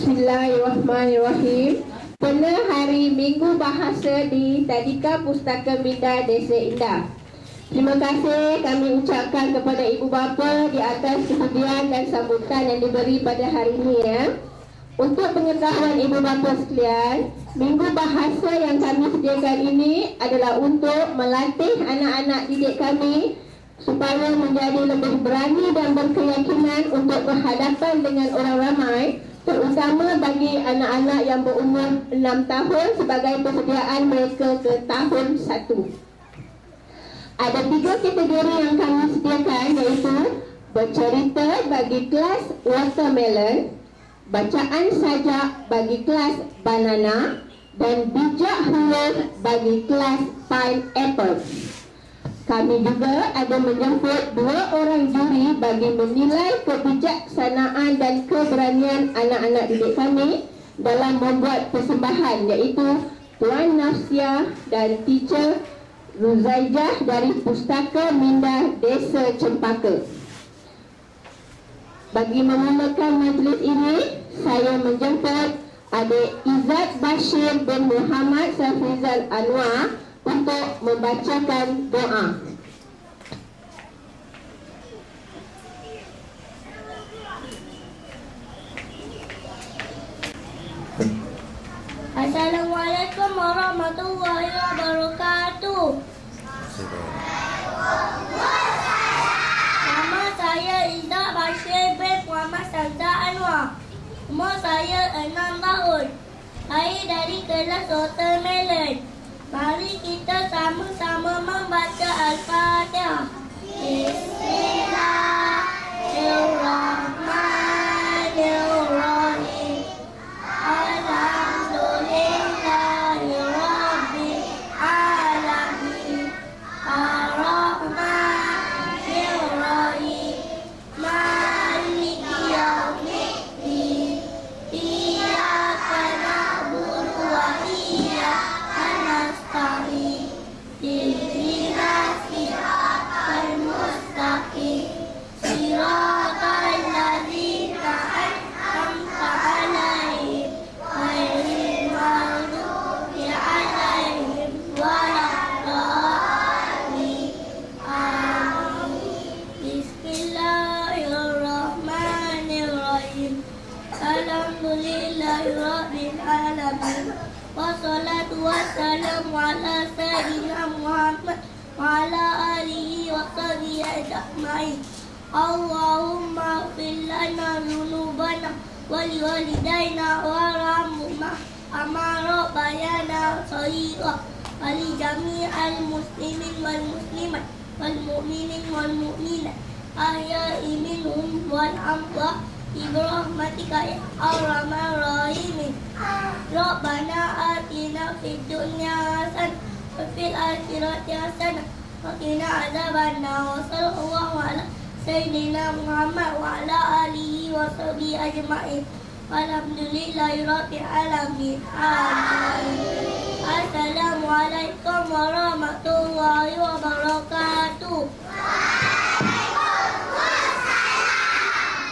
Bismillahirrahmanirrahim. Pada hari Minggu Bahasa di Tadika Pustaka Minda Desa Indah. Terima kasih kami ucapkan kepada ibu bapa di atas kesediaan dan sambutan yang diberi pada hari ini ya. Untuk pengetahuan ibu bapa sekalian, Minggu Bahasa yang kami sediakan ini adalah untuk melatih anak-anak didik kami supaya menjadi lebih berani dan berkeyakinan untuk berhadapan dengan orang ramai, terutama bagi anak-anak yang berumur 6 tahun sebagai persediaan mereka ke tahun 1. Ada 3 kategori yang kami sediakan, iaitu bercerita bagi kelas watermelon, bacaan sajak bagi kelas banana, dan bijak huruf bagi kelas pineapple. Kami juga ada menjemput 2 orang juri bagi menilai kebijaksanaan dan keberanian anak-anak didik kami dalam membuat persembahan, iaitu Tuan Nafsia dan Teacher Ruzaijah dari Pustaka Minda Desa Cempaka. Bagi memulakan majlis ini, saya menjemput Adik Izzat Bashir bin Muhammad Safrizal Anwar untuk membacakan doa. Assalamualaikum warahmatullahi wabarakatuh. Nama saya Izzat Bashir bin Muhammad Safrizal Anwar. Umur saya 6 tahun. Saya dari kelas watermelon. Mari kita sama-sama membaca Al-Fatihah. Bismillahirrahmanirrahim. Alhamdulillahirabbil alamin. Ar-Rahmanir-Rahim. Maliki yaumiddin. Iyyaka na'budu wa iyyaka nasta'in. Ihdinas siratal mustaqim. Siratal ladzina an'amta 'alaihim ghairil maghdubi 'alaihim waladdallin. Amin. Bismillahirrahmanirrahim. Alhamdulillahirabbil alamin. Wassalatu wassalamu ala sayyidina Muhammad wa ala alihi wa sahbihi ajma'in. Allahumma ighfir lana dhunubana wa liwalidayna warhamhuma kama rabbayana shaghira wa li jami'il muslimin wal muslimat wal mu'minin wal mu'minat ahya'i minhum wal amwat birahmatika ya arhamar rahimin. Rabbana atina fid dunya hasanah wa fil akhirati hasanah wa qina adzabannar. Wa sallallahu ala sayyidina Muhammad wa ala alihi wa sahbihi ajma'in. Walhamdulillahi rabbil alamin. Amin. Assalamualaikum warahmatullahi wabarakatuh.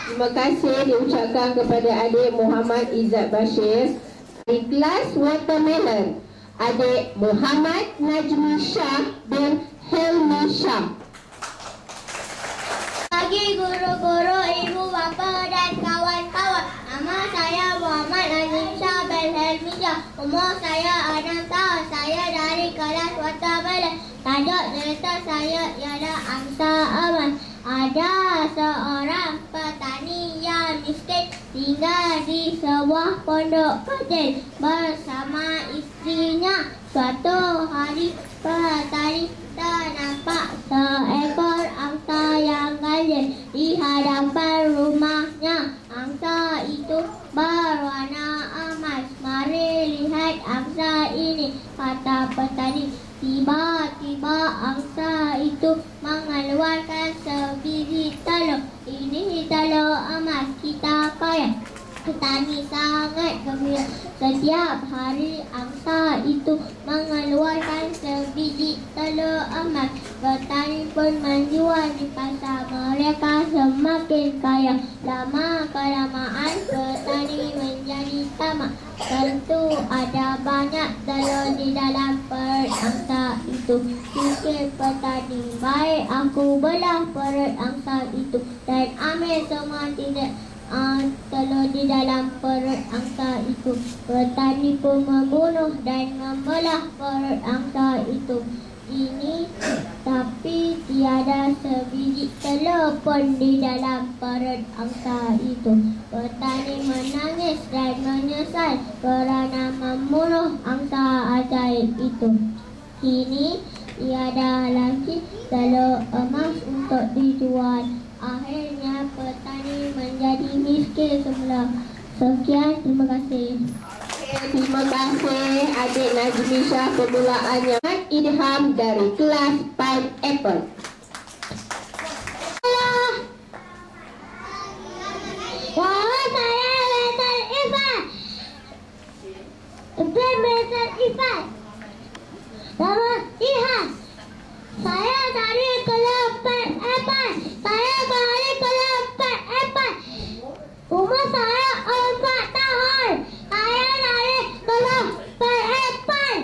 Terima kasih diucapkan kepada adik Muhammad Izzat Bashir. Di kelas watermelon, adik Muhammad Najmi Shah bin Helmi Shah. Bagi guru-guru, ibu bapa dan kawan-kawan, nama saya Muhammad Najmi Shah bin Helmi Shah. Umur saya 6 tahun. Saya dari kelas watermelon. Tajuk cerita saya ialah Angsa Aman. Ada seorang petani yang miskin tinggal di sebuah pondok kecil bersama istrinya. Suatu hari petani ternampak seekor angsa yang ganjil di hadapan rumahnya. Angsa itu berwarna emas. Mari lihat angsa ini, kata petani. Tiba-tiba angsa itu mengeluarkan sebiji telur. Ini telur emas, kita kaya. Petani sangat gembira. Setiap hari angsa itu mengeluarkan sebiji telur emas. Petani pun menjual di pasar. Mereka semakin kaya. Lama-kelamaan petani menjadi tamak. Tentu ada banyak telur di dalam perut angsa itu. Fikir petani, baik aku belah perut angsa itu dan ambil semua telur di dalam perut angsa itu. Petani pun membunuh dan membelah perut angsa itu. Tapi tiada sebiji telur pun di dalam perut angsa itu. Petani menangis dan menyesal kerana membunuh angsa ajaib itu. Kini tiada lagi telur emas untuk dijual. Akhirnya petani menjadi miskin semula. Sekian, terima kasih. Terima kasih adik Najmisha pemulaannya. Idham dari kelas Pineapple. Wahai saya Metal Ifat. Metal Ifat. Nama Ihan. Saya dari kelas Pineapple. Saya dari kelas Pineapple. Umur saya 4 tahun. Saya dari kelas Pineapple.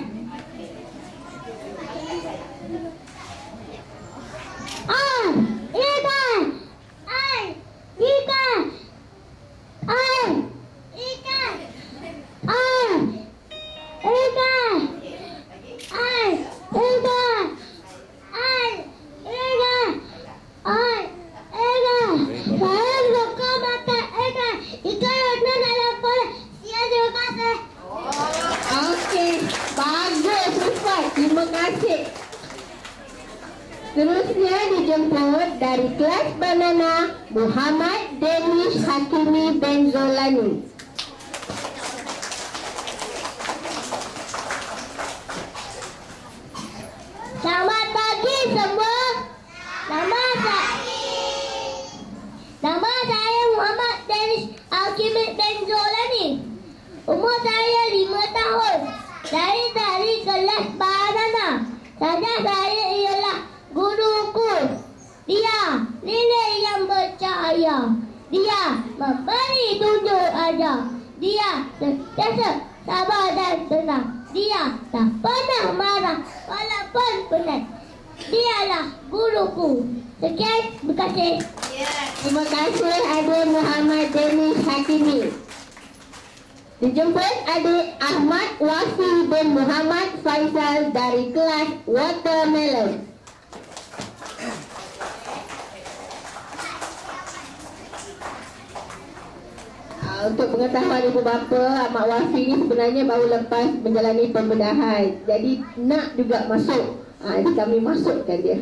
Okey, bagus Rufat. Terima kasih. Seterusnya dijemput dari kelas Banana Muhammad Danish Hakimi Benzolani. Selamat pagi semua. Nama saya Muhammad Danish Hakimi Benzolani. Umur saya 5 tahun. Saya dari kelas Banana. Saja saya ialah guruku. Dia nenek yang bercahaya. Dia memberi tunjuk ajar. Dia sentiasa sabar dan tenang. Dia tak pernah marah walaupun penat. Dialah guruku. Sekian, terima kasih. Terima kasih adik Muhammad Danish Hakimi. Dijemput adik Ahmad Wafi bin Muhammad Faisal dari kelas Watermelon. Untuk pengetahuan ibu bapa, Ahmad Wafi ni sebenarnya baru lepas menjalani pembedahan. Jadi nak juga masuk. Jadi kami masukkan dia.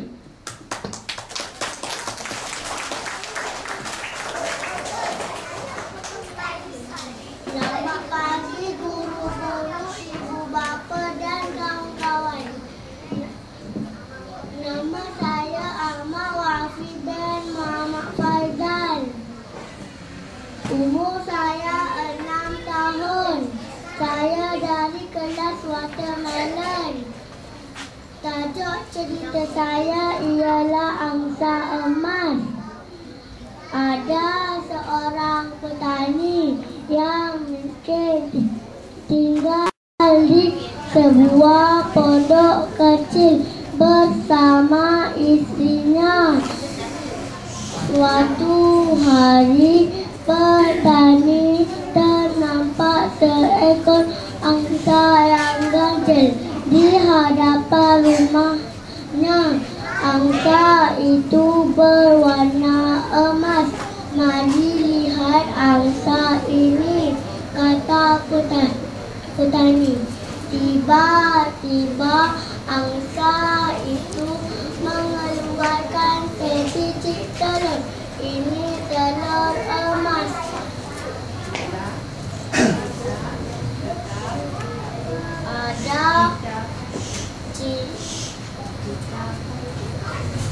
Selamat pagi guru-guru, ibu bapa dan kawan-kawan. Nama saya Ahmad Wafi bin Muhammad Faizal. Umur saya 6 tahun. Saya dari kelas Watermelon. Tajuk cerita saya ialah angsa emas. Ada seorang petani yang miskin tinggal di sebuah pondok kecil bersama istrinya. Suatu hari petani ternampak seekor angsa yang ganjil di hadapan rumahnya. Angsa itu berwarna emas. Mari lihat angsa ini, kata petani. Tiba-tiba angsa itu mengeluarkan sebiji telur. Ini telur emas. Ada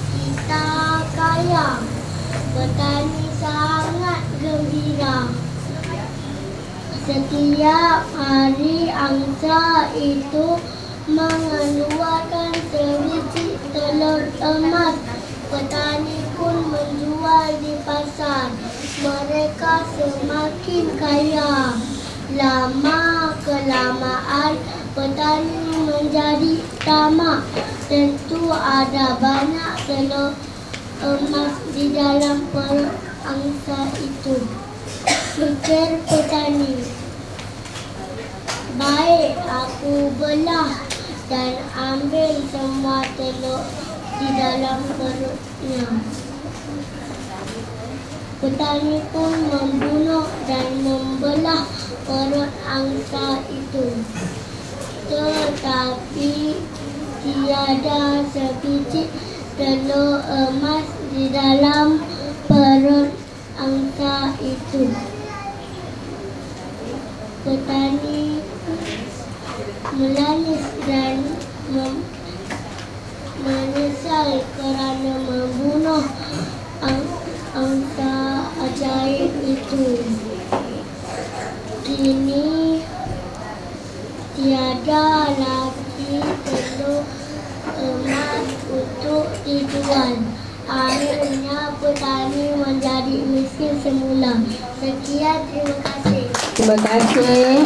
kita kaya. Petani sangat gembira. Setiap hari angsa itu mengeluarkan sebiji telur emas. Petani pun menjual di pasar. Mereka semakin kaya. Lama kelamaan petani menjadi tamak. Tentu ada banyak telur emas di dalam perut angsa itu. Fikir petani, baik aku belah dan ambil semua telur di dalam perutnya. Petani pun membunuh dan membelah perut angsa itu. Tetapi tiada sebiji telur emas di dalam perut angsa itu. Petani menangis dan menyesal kerana membunuh angsa ajaib itu. Kini tiada lagi telur emas untuk dijual. Akhirnya petani menjadi miskin semula. Sekian, terima kasih. Terima kasih.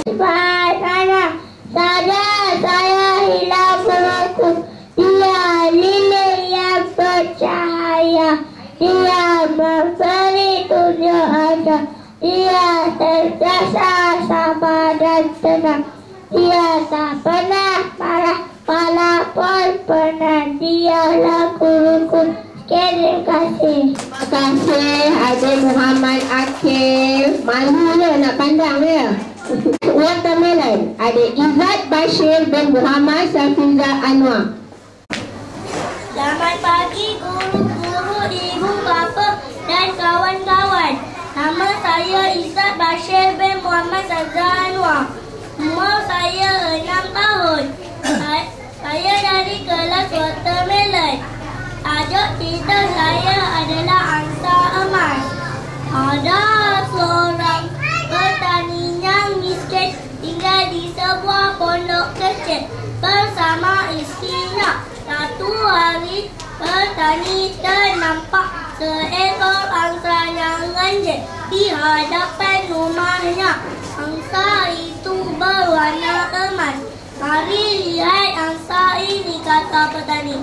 Saja saya hilang perutku. Dia lilin yang bercahaya. Dia memberi tunjuk arah. Dia sentiasa sabar dan tenang. Dia tak pernah marah, walaupun pernah dialah guruku. Terima kasih. Terima kasih Adik Muhammad Akil. Malu je nak pandang dia. Watermelon, Adik Izzat Bashir bin Muhammad Safizal Anwar. Selamat pagi guru-guru, ibu bapa dan kawan-kawan. Nama saya Izzat Bashir bin Muhammad Safizal Anwar. Umur saya 6 tahun. Saya dari kelas watermelon. Tajuk cerita saya adalah angsa emas. Ada seorang petani yang miskin tinggal di sebuah pondok kecil bersama isterinya. Satu hari petani ternampak seekor angsa yang ganjil di hadapan rumahnya. Angsa itu berwarna emas. Mari lihat angsa ini, kata petani.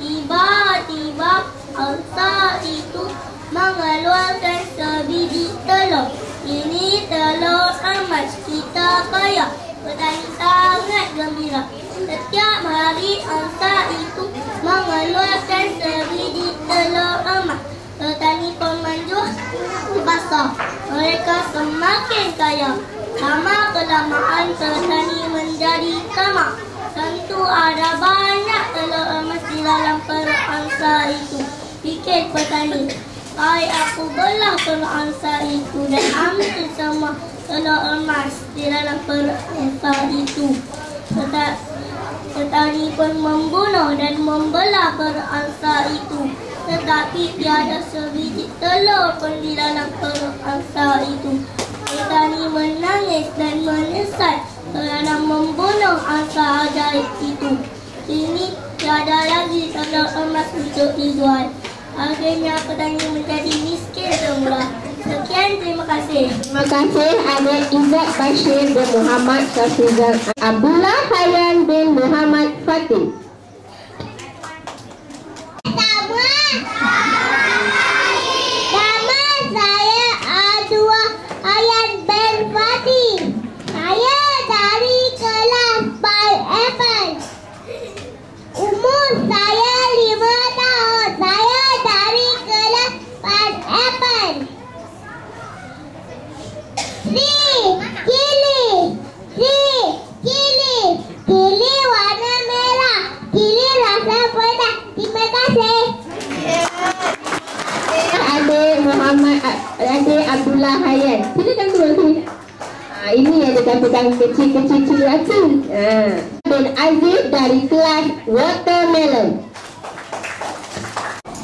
Tiba-tiba angsa itu mengeluarkan sebiji telur. Ini telur emas, kita kaya. Petani sangat gembira. Setiap hari angsa itu mengeluarkan sebiji telur emas. Petani pun menjual di pasar. Mereka semakin kaya. Lama kelamaan petani menjadi tamak. Tentu ada banyak telur emas di dalam perut angsa itu. Fikir petani, baik aku belah perut angsa itu dan ambil semua telur emas di dalam perut angsa itu. Petani pun membunuh dan membelah perut angsa itu. Tetapi tiada sebiji telur pun di dalam perut angsa itu. Petani menangis dan menyesal kerana membunuh angsa ajaib itu. Kini tiada lagi telur emas untuk dijual. Akhirnya petani menjadi miskin semula. Sekian, terima kasih. Terima kasih Adik Izzat Bashir bin Muhammad Safizal. Abdullah Hayyan bin Muhammad Fatih. Nama saya Abdullah Hayyan bin Fatih. Saya dari kelas Pineapple. Umur saya 5 tahun. Saya dari kelas Pineapple. Kili warna merah. Kili rasa pedas. Terima kasih. Adik Abdullah Hayyan. Silakan turun sini. Ini yang dikatakan kecil-kecil hati. Bin Aziz dari kelas Watermelon.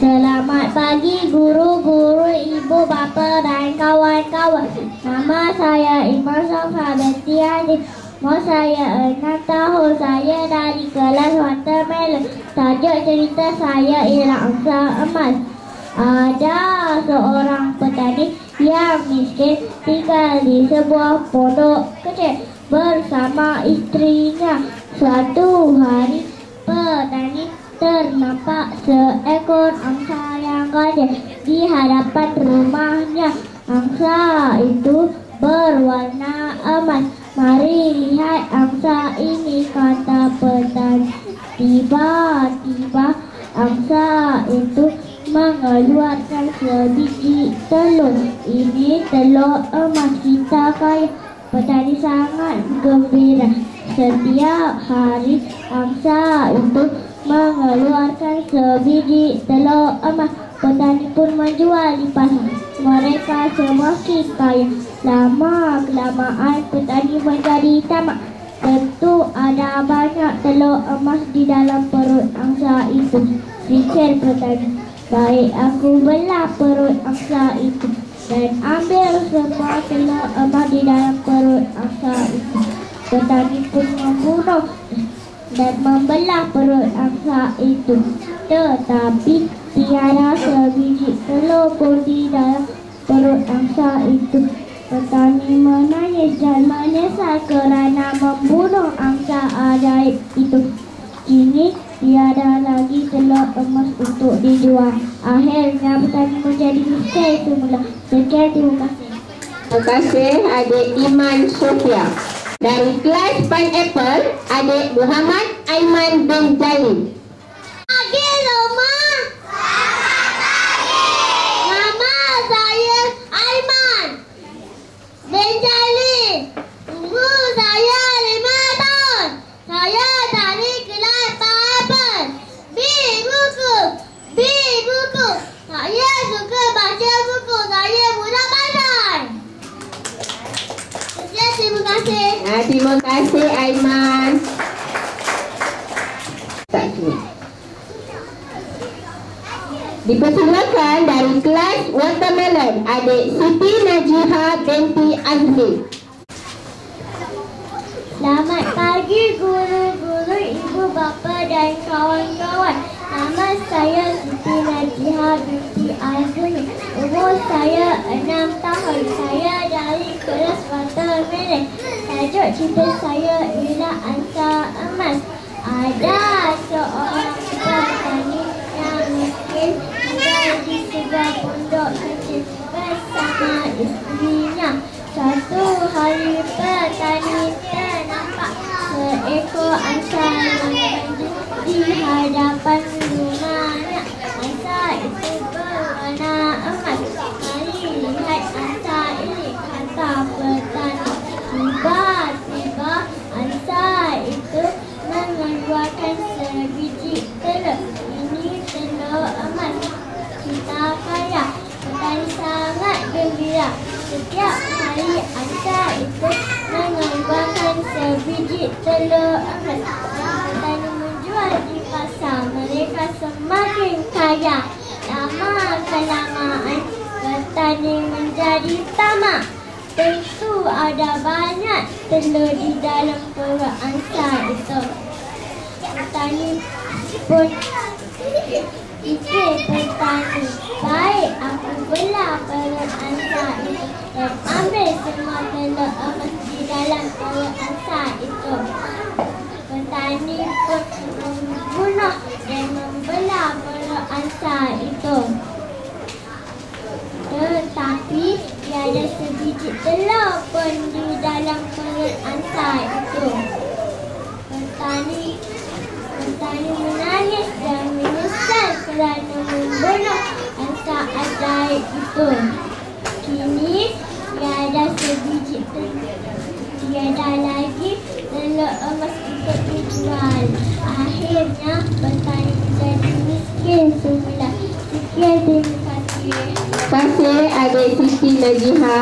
Selamat pagi guru-guru, ibu bapa dan kawan-kawan. Nama saya Iman Sofa binti Adi. Umur saya 6 tahun. Saya dari kelas Watermelon. Tajuk cerita saya ialah Angsa Emas. Ada seorang petani yang miskin tinggal di sebuah pondok kecil bersama istrinya. Suatu hari petani ternampak seekor angsa yang gajah di hadapan rumahnya. Angsa itu berwarna emas. Mari lihat angsa ini, kata petani. Tiba-tiba angsa itu mengeluarkan sebiji telur. Ini telur emas, kita kaya. Petani sangat gembira. Setiap hari angsa itu mengeluarkan sebiji telur emas. Petani pun menjual di pasar. Mereka semakin kaya. Lama-kelamaan petani menjadi tamak. Tentu ada banyak telur emas di dalam perut angsa itu. Fikir petani, baik aku belah perut angsa itu dan ambil semua telur emas di dalam perut angsa itu. Petani pun membunuh dan membelah perut angsa itu. Tetapi tiada sebiji telur pun di dalam perut angsa itu. Petani menangis dan menyesal kerana membunuh angsa ajaib itu. Kini tiada lagi telur emas untuk dijual. Akhirnya petani menjadi miskin semula. Sekian, terima kasih. Terima kasih adik Iman Sofia. Dari kelas Pineapple, adik Muhammad Aiman bin Jalil. Pagi semua. Nama saya Aiman bin Jalil. Umur saya 5 tahun. Saya dari kelas Pineapple. Buku. Saya suka baca buku. Saya mudah pandai. Sekian, terima kasih. Terima kasih Aiman. Tak sini. Dipersilakan dari kelas Watermelon, adik Siti Najiha binti Azmi. Selamat pagi guru-guru, ibu bapa dan kawan-kawan. Nama saya Siti Najiha binti Azmi. Umur saya 6 tahun. Saya dari kelas Watermelon. Tajuk cerita saya ialah Angsa Emas. Ada seorang petani yang miskin tinggal di sebuah pondok kecil bersama istrinya. Suatu hari petani ternampak seekor angsa yang di hadapan rumahnya. Angsa itu berwarna emas. Mari lihat angsa ini, kata petani. Tiba-tiba angsa itu mengeluarkan sebiji telur. Ini telur emas, kita kaya. Petani sangat gembira. Setiap hari angsa itu mengeluarkan sebiji telur emas. Petani menjual di pasar. Mereka semakin kaya. Lama-kelamaan petani menjadi tamak. Tentu ada banyak telur di dalam perut angsa itu. Petani pun fikir, baik aku belah perut angsa itu dan ambil semua telur emas di dalam perut angsa itu. Petani pun membunuh dan membelah perut angsa itu. Tetapi tiada sebiji telur pun di dalam perut angsa itu. Petani menangis dan menyesal kerana membunuh angsa ajaib itu. Kini tiada sebiji telur, tiada lagi telur emas untuk dijual. Akhirnya petani menjadi miskin semula. Sekian, terima kasih. Terima kasih adik Siti Najiha.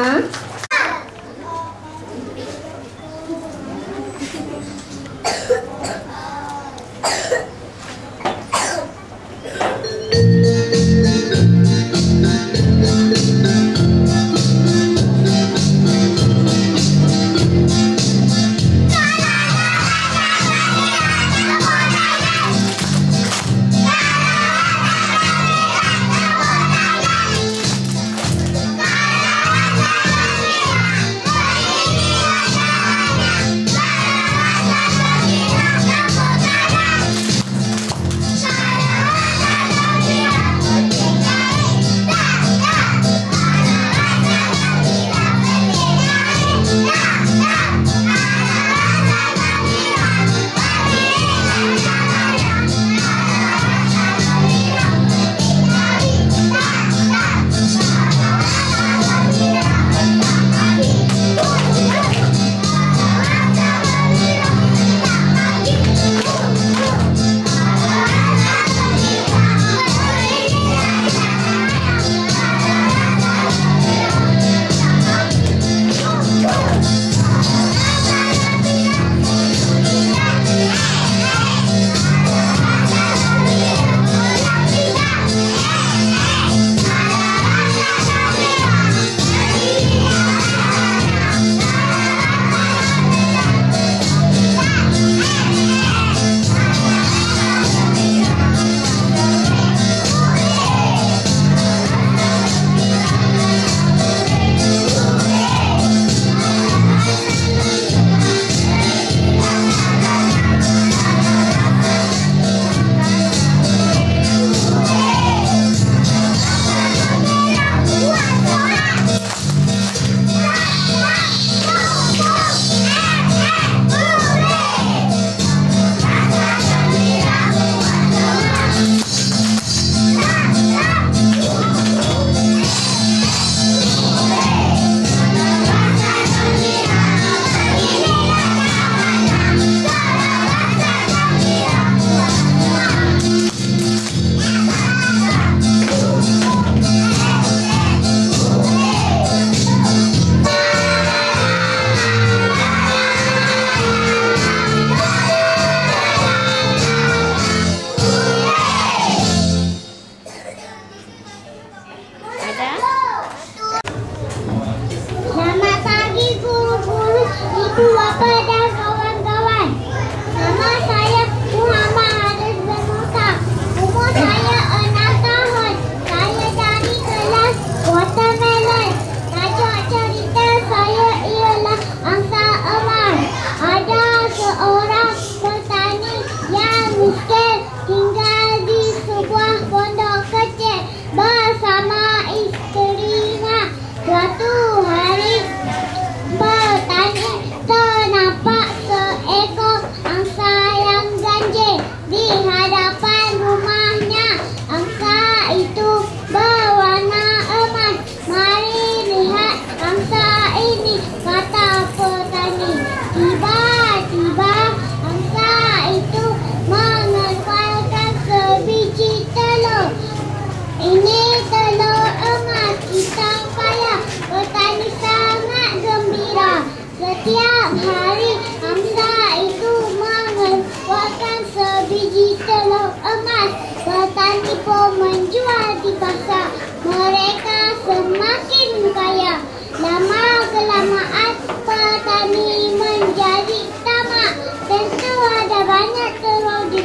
pun menjual di pasar. Mereka semakin kaya. Lama-kelamaan petani menjadi tamak. Tentu ada banyak telur di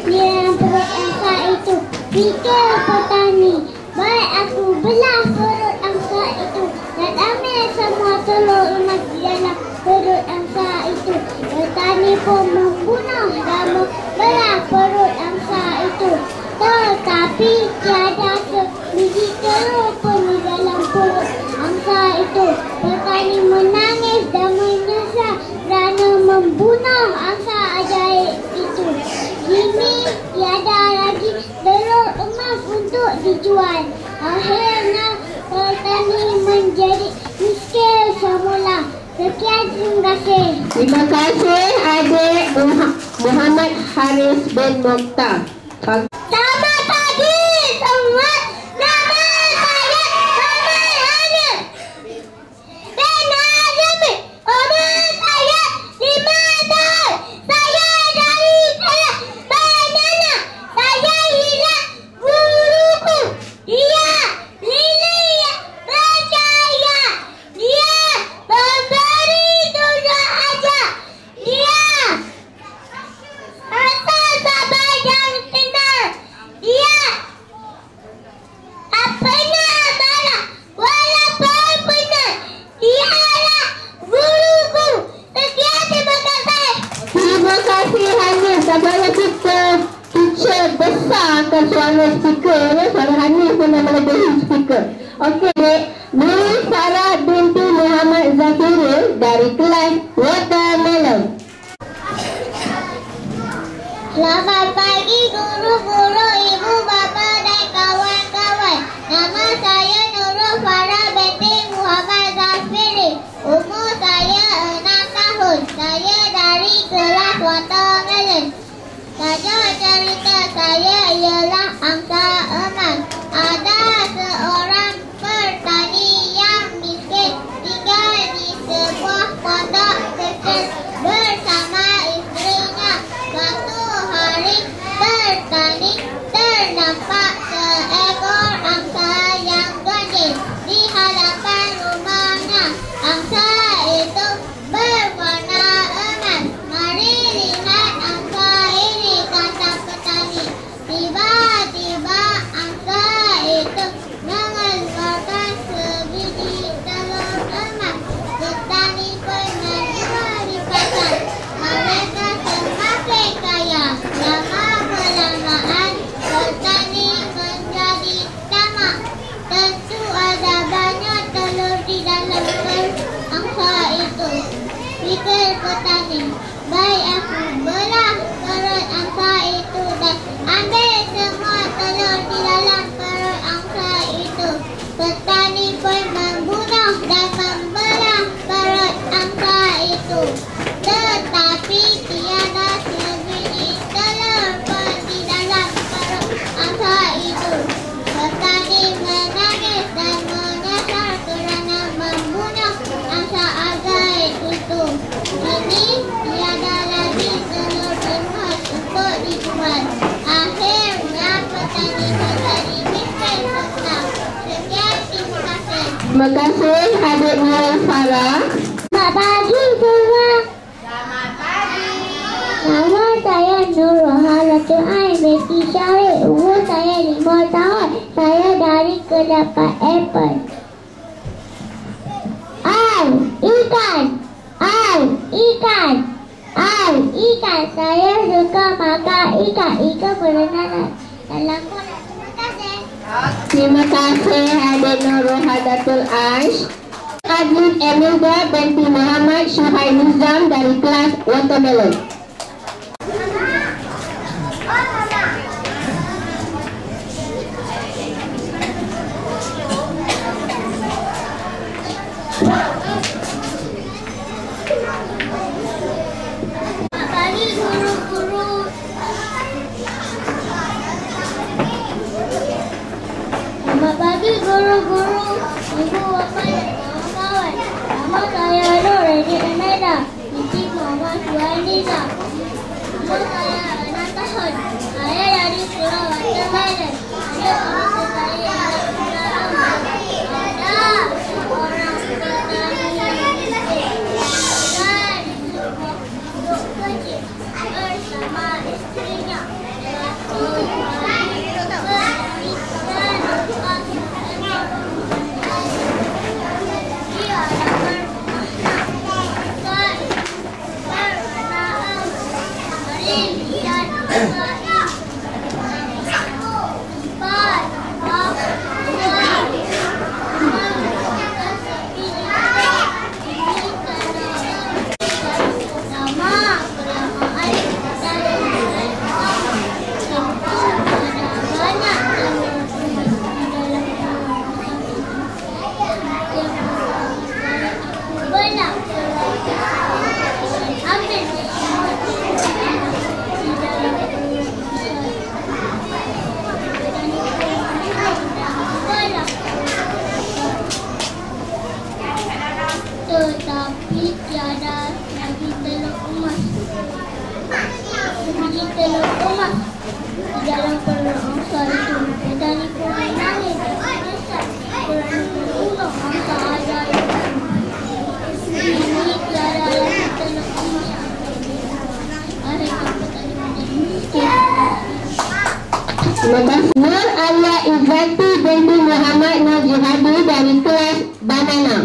dalam perut angsa itu. Fikir petani, baik aku belah perut angsa itu dan ambil semua telur emas di dalam perut angsa itu. Petani pun membunuh dan membelah perut angsa itu. Tetapi tiada sebiji telur pun di dalam perut angsa itu. Petani menangis dan menyesal kerana membunuh angsa ajaib itu. Kini tiada lagi telur emas untuk dijual. Akhirnya petani menjadi miskin semula. Sekian, terima kasih. Terima kasih adik Muhammad Haris bin Mokhtar. Selamat pagi semua. Nama saya Muhammad Haris bin Azmi. Umur saya 5 tahun. Saya dari kelas banana. Saya hilang guruku. Dia lili yang percaya. Dia memberi tunjuk aja. Dia asal sabar yang tenang. Dia tak pernah marah walaupun benar. Dialah guruku. Sekian, terima kasih. Terima kasih Hanif. Sabarlah kita teacher besarkan suara speaker. Suara Hanif pun dah melebihi speaker. Okey, dek. Nur Farah binti Muhammad Zakirul dari kelas Watermelon. Selamat pagi guru-guru, ibu bapa dan kawan-kawan. Nama saya Nurul Farah binti Muhammad Zafiri. Umur saya 6 tahun. Saya dari kelas Watermelon. Tajuk cerita saya ialah angsa emas. Ada seorang petani yang miskin tinggal di sebuah pondok kecil bersama isterinya. Suatu hari petani ternampak seekor angsa yang gede di hadapan rumahnya. Angsa itu berwarna emas. Mari lihat angsa ini, kata petani. Tiba-tiba angsa itu mengeluarkan sebiji telur emas. Petani pun menjual di pasar. Mereka semakin kaya. Lama-kelamaan petani menjadi tamak. Tentu ada banyak telur di dalam perut angsa itu. Fikir petani, baik aku belah perut angsa itu dan ambil semua telur di dalam perut angsa itu. Petani pun membunuh dan membelah perut angsa itu. Tetapi tiada sebiji telur pun di dalam perut angsa itu. Petani menangis dan menyesal kerana membunuh angsa ajaib itu. Kini tiada lagi telur emas untuk dijual. Akhirnya petani menjadi miskin semula. Sekian, terima kasih. Terima kasih adik Nur Farah. Selamat pagi semua. Selamat pagi. Nama saya Nurul Halatul Ain binti Syarif. Umur saya 5 tahun. Saya dari Kedapat Apple. Ai, ikan. Ai, ikan. Ai, ikan. Saya suka makan ikan. Ikan berenang dalam kolam. Terima kasih. Terima kasih adik Nurul Hadatul Aish. Adlin Emilda binti Muhammad Syuhai Nizam dari kelas Watermelon. Selamat pagi guru-guru. Selamat pagi guru-guru, ibu bapa dan kawan-kawan. Nama saya Nur Redi Emeda binti Muhammad Syuhai Nizam. Umur saya 6 tahun. Saya dari Pulau Watermelon. Tetapi tiada lagi telur emas. Biji telur emas di dalam perut angsa itu. Petani pun menangis dan menyesal kerana membunuh angsa ajaib. Ini tiada lagi telur emas. Akhirnya petani menjadi miskin. Terima kasih. Nur Alia Izzati binti Muhammad Nur Jihadi dari kelas Banana.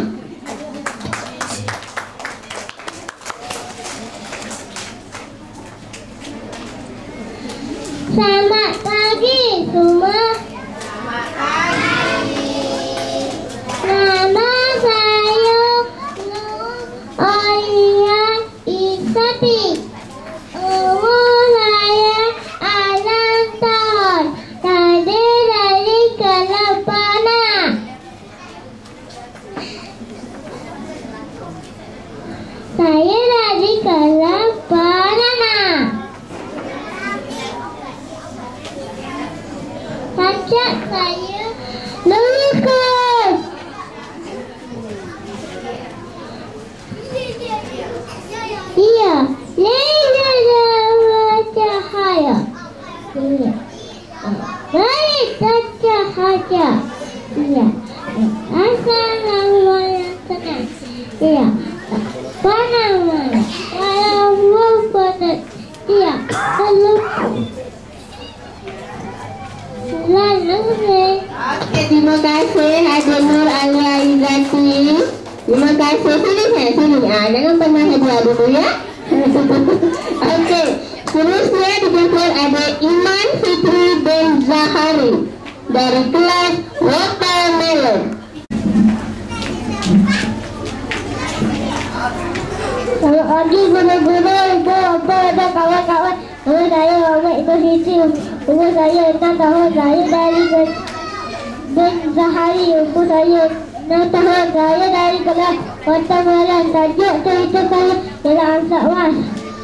Selamat pagi semua. Nama saya Nur Alia Izzati. Umur saya 6 tahun. Tadi dari Kelapana. Saya dari Kelapana. Sajak saya lukis. Iya, laser bercahaya. Iya, balik bercahaya. Iya, asal yang tenang. Iya, mana-mana walau pada iya terluka. Okey, terima kasih Haji Nur Alia Izzati. Terima kasih. Sini. Jangan pernah hadiah dulu ya. Okey, seterusnya dijemput ada Iman Fitri bin Zahari dari kelas Watermelon. Selamat pagi guru-guru, ibu, bapa dan kawan-kawan. Nama saya Muhammad Ibu Siti. Umur saya 6 tahun. Saya dari bin Zahari. Umur saya 6 tahun. Saya dari kelas Watermelon. Tajuk cerita saya ialah angsa emas.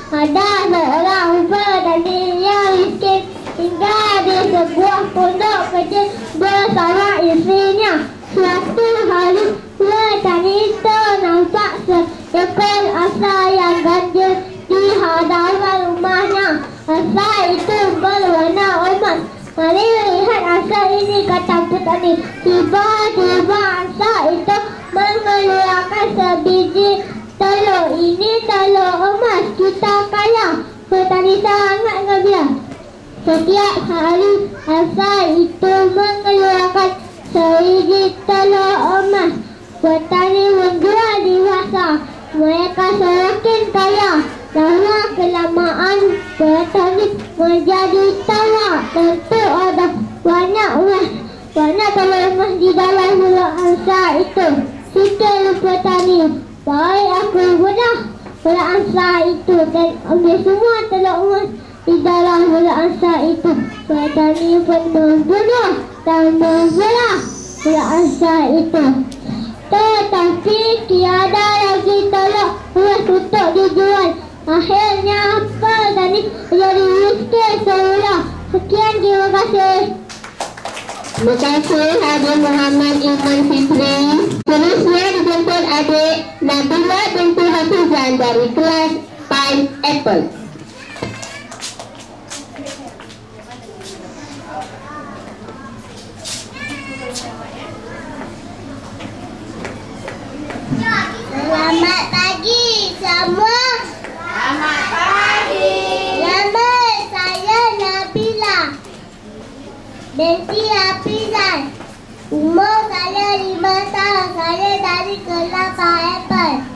Ada seorang petani yang miskin tinggal di sebuah pondok kecil bersama istrinya. Suatu hari petani itu nampak seekor angsa yang ganjil di hadapan rumahnya. Angsa itu berwarna emas. Mari lihat angsa ini, kata petani. Tiba-tiba angsa itu mengeluarkan sebiji telur. Ini telur emas, kita kaya. Petani sangat gembira. Setiap hari angsa itu mengeluarkan sebiji telur emas. Petani menjual di pasar. Mereka semakin kaya. Lama kelamaan petani menjadi kaya. Tentu ada banyak emas, banyak telur emas di dalam mulut angsa itu. Fikir petani, baik aku mudah mulut angsa itu dan ambil semua telur emas di dalam mulut angsa itu. Petani pun membunuh dan membelah mulut angsa itu. Tetapi tiada lagi telur emas untuk dijual. Akhirnya petani menjadi miskin semula. Sekian, terima kasih. Terima kasih Haji Muhammad Iman Fitri. Seterusnya dijemput adik Nabila binti Hafizan dari kelas Pineapple. Selamat pagi semua. Selamat pagi. Nama saya Nabila binti Hafizan. Umur saya 5 tahun. Saya dari kelas Apple.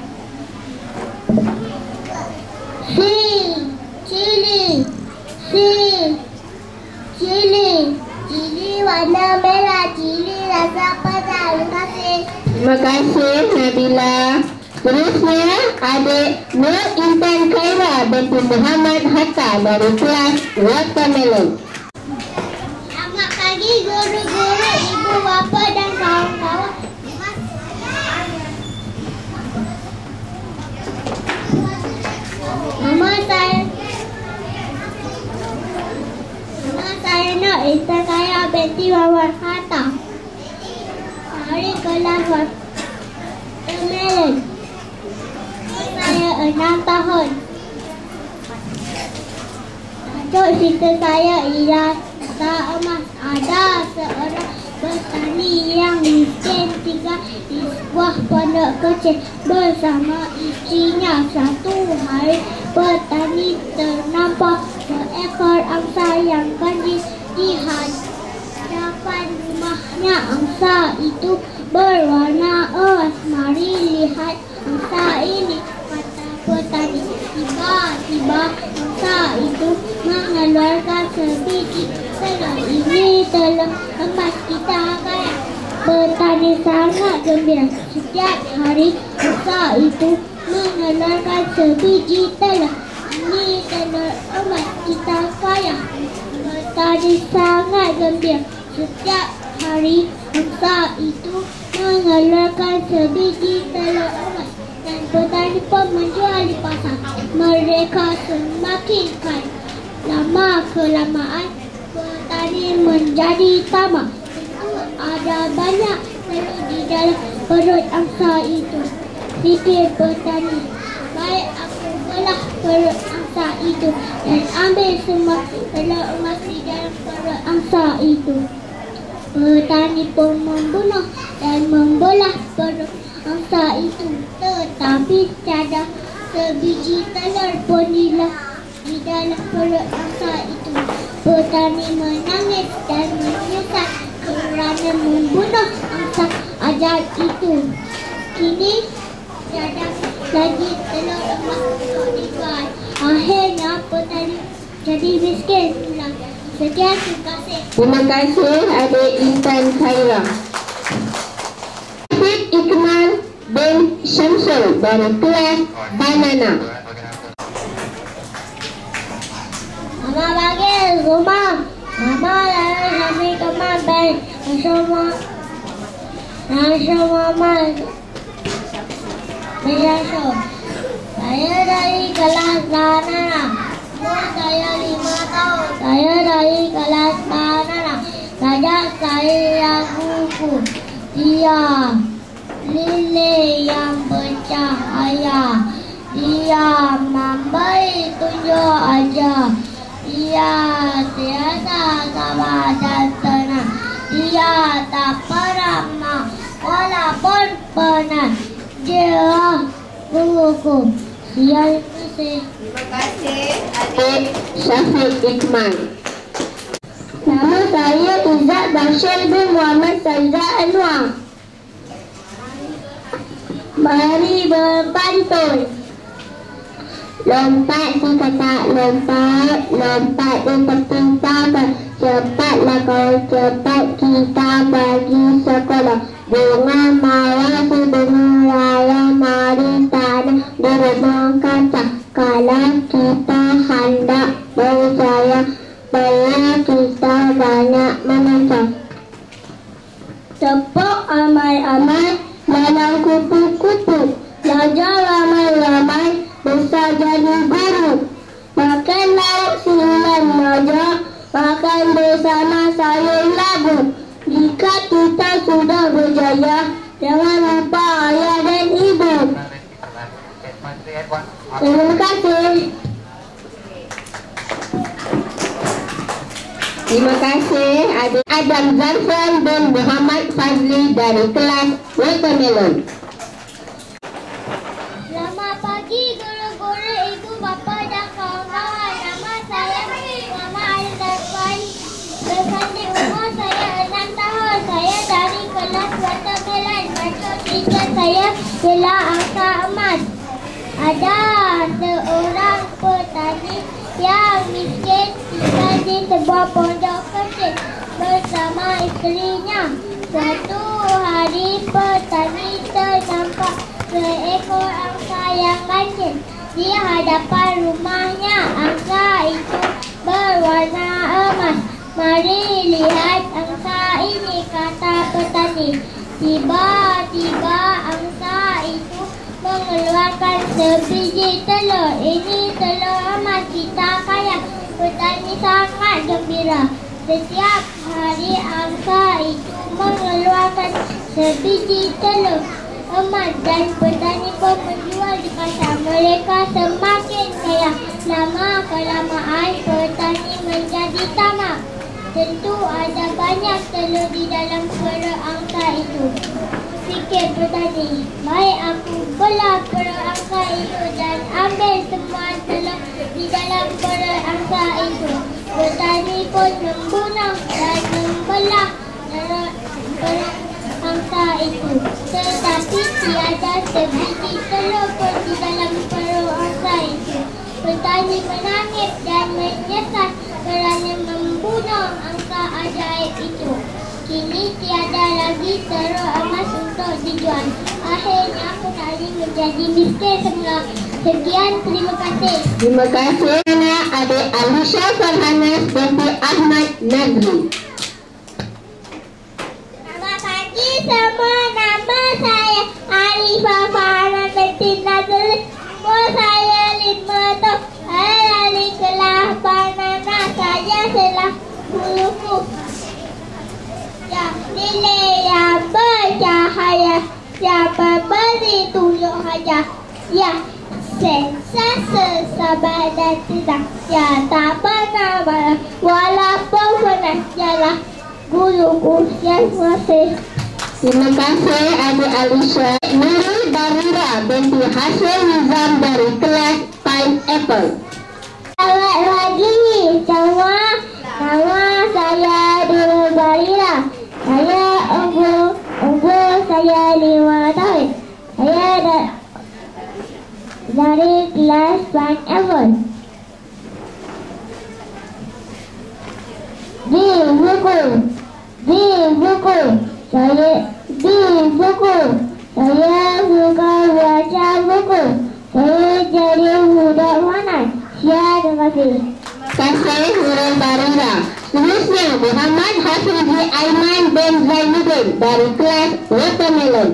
Cili warna merah. Cili rasa pedas. Terima kasih. Terima kasih Nabila. Seterusnya adik Nur Intan Khaira binti Muhammad Hatta dari kelas Watermelon. Selamat pagi guru-guru, ibu bapa dan kawan-kawan. Nama saya Nur Intan Khaira binti Muhammad Hatta dari kelas Watermelon. Saya 6 tahun. Tajuk cerita saya ialah tak emas. Ada seorang petani yang miskin tinggal di sebuah pondok kecil bersama istrinya. Satu hari petani ternampak seekor angsa yang ganjil di hadapan rumahnya. Angsa itu berwarna emas. Mari lihat angsa ini, kata petani. Tiba-tiba angsa itu mengeluarkan sebiji telur. Ini telur emas, kita kaya. Petani sangat gembira. Setiap hari angsa itu mengeluarkan sebiji telur. Ini telur emas, kita kaya. Petani sangat gembira. Setiap hari angsa itu mengeluarkan sebiji telur emas. Dan petani pun menjual di pasar. Mereka semakin kaya. Lama kelamaan petani menjadi tamak. Ada banyak telur di dalam perut angsa itu. Fikir petani, baik aku belah perut angsa itu dan ambil semua telur emas di dalam perut angsa itu. Petani pun membunuh dan membelah perut angsa itu, tetapi tiada sebiji telur pun di dalam perut angsa itu. Petani menangis dan menyesal kerana membunuh angsa ajaib itu. Kini tiada lagi telur emas untuk dijual. Akhirnya petani jadi miskin pula. Sekian, terima kasih. Terima kasih adik Intan Khaira. Ikmal bin Syamsul dari kelas Banana. Selamat pagi semua. Nama saya Syamsul Kamal bin Syamsul. Saya dari kelas Banana. Umur saya 5 tahun. Saya dari kelas Banana. Saja saya buku. Dia lilin yang bercahaya. Dia memberi tunjuk aja. Dia tiada sabar dan tenang. Dia tak pernah marah walaupun pernah. Dia guruku. Terima kasih. Terima kasih Adik Syafiq Ikmal. Nama saya Izzat Bashir bin Muhammad Saizah Anwar. Mari berpantun. Lompat si katak lompat, lompat di tepi taman. Cepatlah kau cepat, kita pergi sekolah. Bunga mawar si bunga raya, mari tanam di rumah kaca. Kalau kita hendak berjaya, biar kita banyak menanam. Tepuk amai-amai dalam kupu-kupu. Belajar ramai-ramai, besar jadi baru. Makan lauk silam raja, makan bersama sayur labu. Jika kita sudah berjaya, jangan lupa ayah dan ibu. Terima kasih. Terima kasih Adik Adam Zarfan dan Muhammad Fazli dari kelas Watermelon. Selamat pagi guru-guru, ibu bapa dan kawan-kawan. Nama saya Muhammad Zarfan. Bersama umur saya 6 tahun. Saya dari kelas Watermelon. Maksud teacher saya ialah angka emas. Ada seorang petani yang miskin tinggal di sebuah pondok kecil bersama isterinya. Suatu hari petani ternampak seekor angsa yang ganjil di hadapan rumahnya. Angsa itu berwarna emas. Mari lihat angsa ini, kata petani. Tiba-tiba angsa itu mengeluarkan sebiji telur. Ini telur emas, kita kaya. Petani sangat gembira. Setiap hari angsa itu mengeluarkan sebiji telur emas dan petani pun menjual di pasar. Mereka semakin kaya. Lama kelamaan petani menjadi tamak. Tentu ada banyak telur di dalam perut angsa itu. Fikir petani, baik aku belah perut angsa itu dan ambil semua telur di dalam perut angsa itu. Petani pun membunuh dan membelah perut angsa itu. Tetapi tiada sebiji telur pun di dalam perut angsa itu. Petani menangis dan menyesal kerana membunuh angsa ajaib itu. Kini tiada lagi telur emas untuk dijual. Akhirnya petani menjadi miskin semula. Sekian, terima kasih. Terima kasih anak adik Alisha Farhanas binti Ahmad Nazri. Selamat pagi semua. Nama saya Alifah Farhanas binti Nazri. Umur saya 5 tahun. Saya dari kelas banana. Saya telah hurufku. Yang nilai yang bercahaya, yang memberi tunjuk hajah, yang sensasi, sabar dan tenang, yang tak pernah marah walaupun pernah jalan. Guruku yang masih. Terima kasih adik Alisha. Nurul Barira binti Hasil Nizam dari kelas Pineapple. Selamat pagi semua. Nama saya Nurul Barira. Saya umur saya 5 tahun. Saya dari kelas Pineapple. Di buku saya suka baca buku. Saya jadi budak manas. Terima kasih. Kasih Nurul Barira. Seterusnya Muhammad Hafizi Aiman bin Zainuddin dari kelas Watermelon.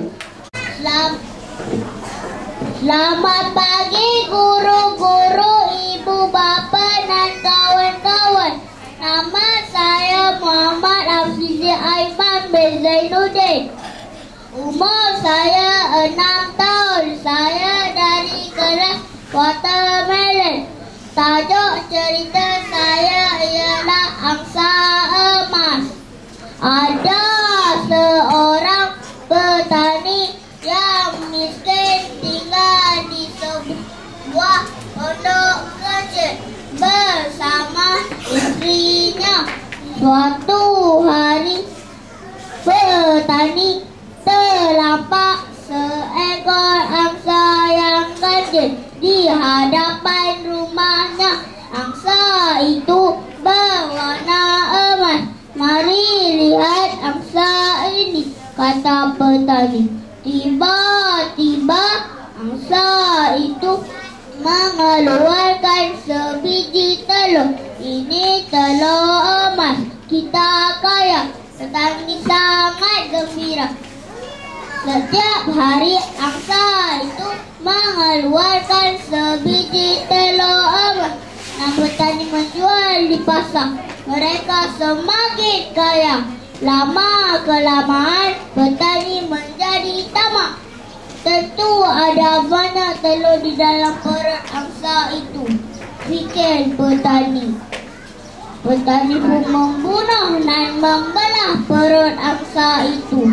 Selamat pagi guru-guru, ibu bapa dan kawan-kawan. Nama saya Muhammad Hafizi Aiman bin Zainuddin. Umur saya 6 tahun. Saya dari kelas Watermelon. Tajuk cerita saya ialah angsa emas. Ada seorang petani yang miskin tinggal di sebuah pondok kecil bersama isterinya. Suatu hari petani ternampak seekor angsa yang ganjil di hadapan rumahnya. Angsa itu berwarna emas. Mari lihat angsa ini, kata petani. Tiba-tiba angsa itu mengeluarkan sebiji telur. Ini telur emas, kita kaya. Petani sangat gembira. Setiap hari angsa itu mengeluarkan sebiji telur emas dan petani menjual di pasar. Mereka semakin kaya. Lama kelamaan petani menjadi tamak. Tentu ada banyak telur di dalam perut angsa itu. Fikir petani. Petani pun membunuh dan membelah perut angsa itu.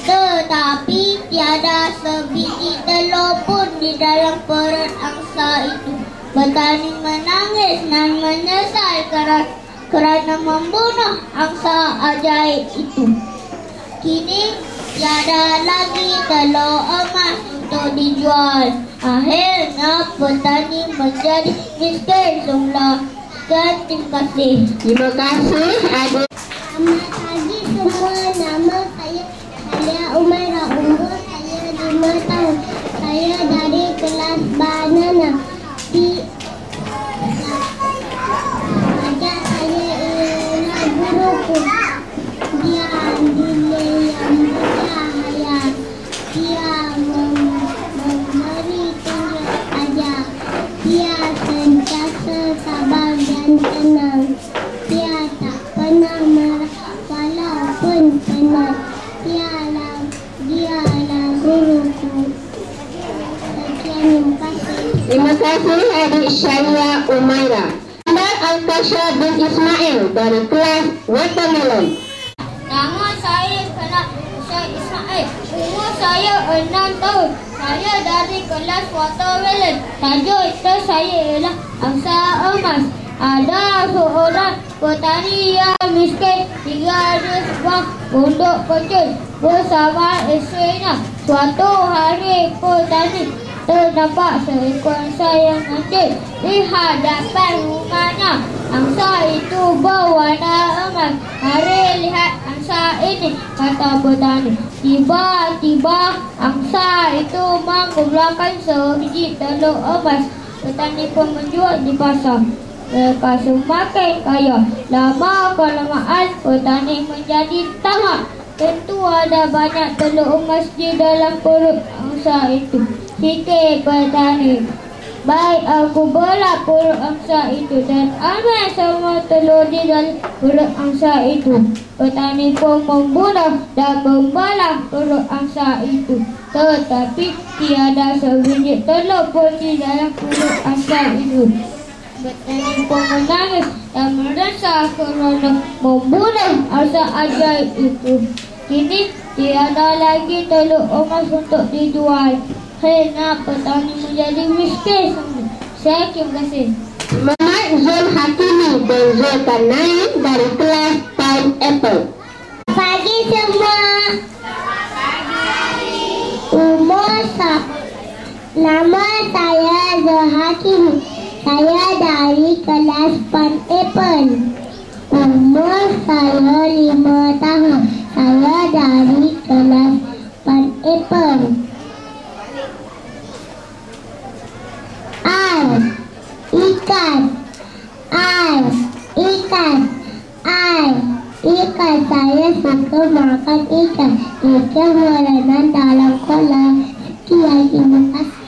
Tetapi tiada sebiji telur pun di dalam perut angsa itu. Petani menangis dan menyesal kerana membunuh angsa ajaib itu. Kini tiada lagi telur emas untuk dijual. Akhirnya petani menjadi miskin semula. Dan terima kasih. Terima kasih. Ada Selamat pagi semua. Nama saya Umairah. Umur saya 5 tahun. Saya dari kelas banana. Ajar saya ialah guruku. Dia dile yang bercahaya. Dia memberi tunjuk ajar. Dia sentiasa sabar dan tenang. Dia tak pernah marah walaupun penat. Dialah guruku. Sekian, terima kasih. Terima kasih adik saya Umairah. Muhammad Al-Kasha bin Ismail dari kelas Watermelon. Nama saya Syed Ismail. Umur saya 6 tahun. Saya dari kelas Watermelon. Tajuk itu saya ialah angsa emas. Ada seorang petani yang miskin tinggal di sebuah pondok kecil bersama isterinya. Suatu hari petani terdapat seekor angsa yang kecil di hadapan rumahnya. Angsa itu berwarna emas. Mari lihat angsa ini, kata petani. Tiba-tiba angsa itu mengeluarkan sebiji telur emas. Petani pun menjual di pasar. Mereka semakin kaya. Lama-kelamaan petani menjadi tamak. Tentu ada banyak telur emas di dalam perut angsa itu. Fikir petani, baik aku belah perut angsa itu dan ambil semua telur di dalam perut angsa itu. Petani pun membunuh dan membelah perut angsa itu. Tetapi tiada sebiji telur pun di dalam perut angsa itu. Petani pun menangis dan merasa kerana membunuh angsa ajaib itu. Kini tiada lagi telur emas untuk dijual. Akhirnya petani menjadi miskin. Saya terima kasih. Muhammad Zul Hakimi dan Zulkarnain dari kelas Pineapple. Pagi semua. Umur nama saya Zul Hakimi. Saya dari kelas Pineapple. Umur saya 5 tahun. Saya dari kelas Pineapple. Ikan. Saya suka makan ikan. Ikan berenang dalam kolam. Sekian, terima kasih.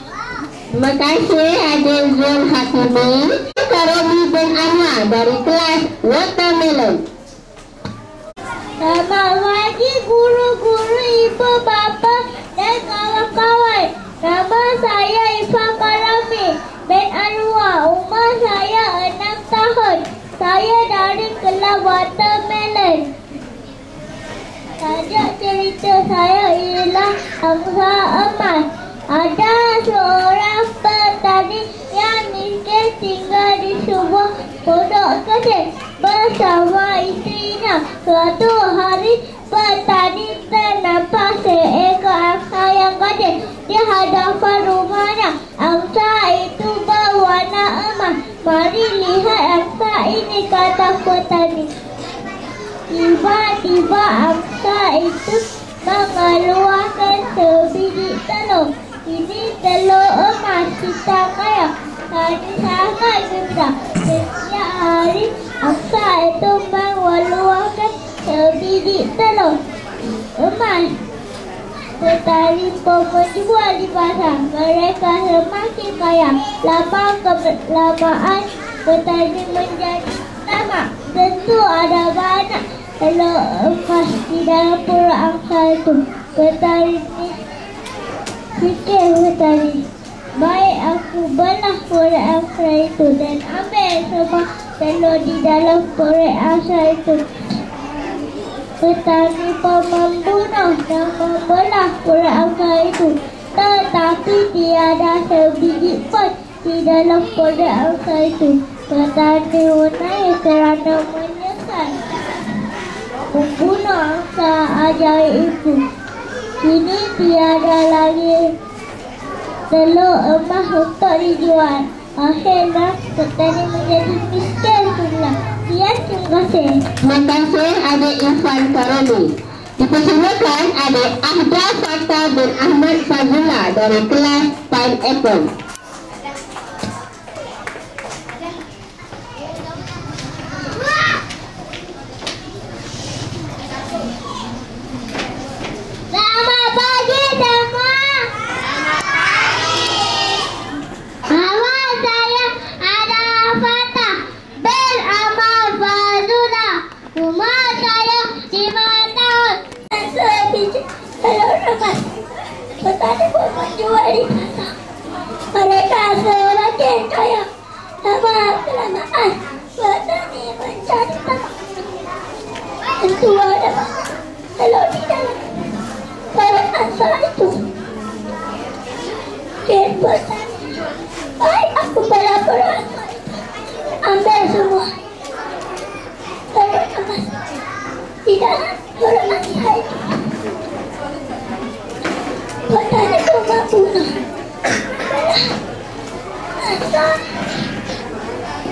Terima kasih adik Zul Hakimi. Karomi bin Anwar dari kelas Watermelon. Selamat pagi guru-guru, ibu bapa dan kawan-kawan. Nama saya Ifah Karami bin Anwar. Umur saya 6 tahun. Saya dari kelas Watermelon. Tajuk cerita saya ialah angsa emas. Ada seorang petani yang miskin tinggal di sebuah pondok kecil bersama isterinya. Suatu hari petani ternampak seekor angsa yang kecil di hadapan rumahnya. Angsa itu berwarna emas. Mari lihat angsa ini, kata petani. Tiba-tiba angsa itu mengeluarkan sebiji telur. Ini telur emas kita kaya. Tadi sangat gembira. Setiap hari angsa itu mengeluarkan sebiji telur emas. Petani pun menjual di pasar. Mereka semakin kaya. Lama-kelamaan petani menjadi tamak. Tentu ada banyak telur emas di dalam perut angsa itu. Petani fikir petani, baik aku belah perut angsa itu dan ambil semua telur di dalam korek asal itu. Petani pun membunuh dan membelah korek asal itu. Tetapi tiada sebiji pun di dalam korek asal itu. Petani menangis kerana menyesal membunuh angsa ajaib itu. Kini tiada lagi telur emas untuk dijual. Akhirnya petani menjadi miskin pula. Terima kasih. Terima kasih adik Irfan Karoli. Dipersilakan adik Ahda Fatah bin Ahmad Fazula dari kelas Pineapple. Selamat pagi semua. Nama saya Ahda Fatah bin Ahmad Fazula. Umur saya 5 tahun. Saya biji telur emas. Petani pun menjual di pasar. Mereka semakin kaya. Lama-kelamaan petani mencari tamak. Tentu ada banyak telur di dalam korek asal itu. Dia petani. Baik, aku berlaporan. Ambil semua telur emas di dalam korek asal itu. Petani pun membunuh. Asal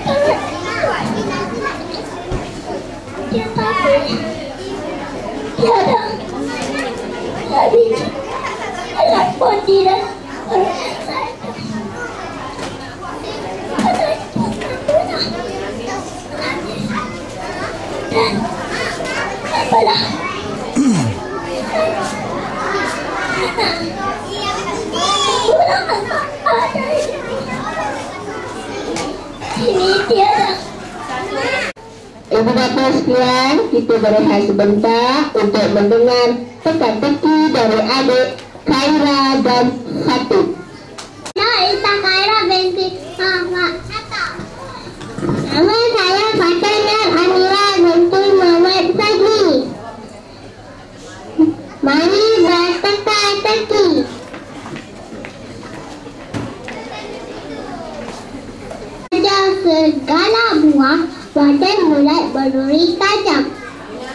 korek tetapi tiada biji telur pun di dalam korek asal itu. Petani pun membunuh. Dan membelah ini tiada. Ibu bapa sekalian, kita berehat sebentar untuk mendengar teka-teki dari adik Khaira dan Fatih. Saya Khaira binti Ahmad. Nama saya Fatah Nur Amira binti Muhammad Fadli. Mari berteka-teki. Segala buah badan mulai berduri tajam.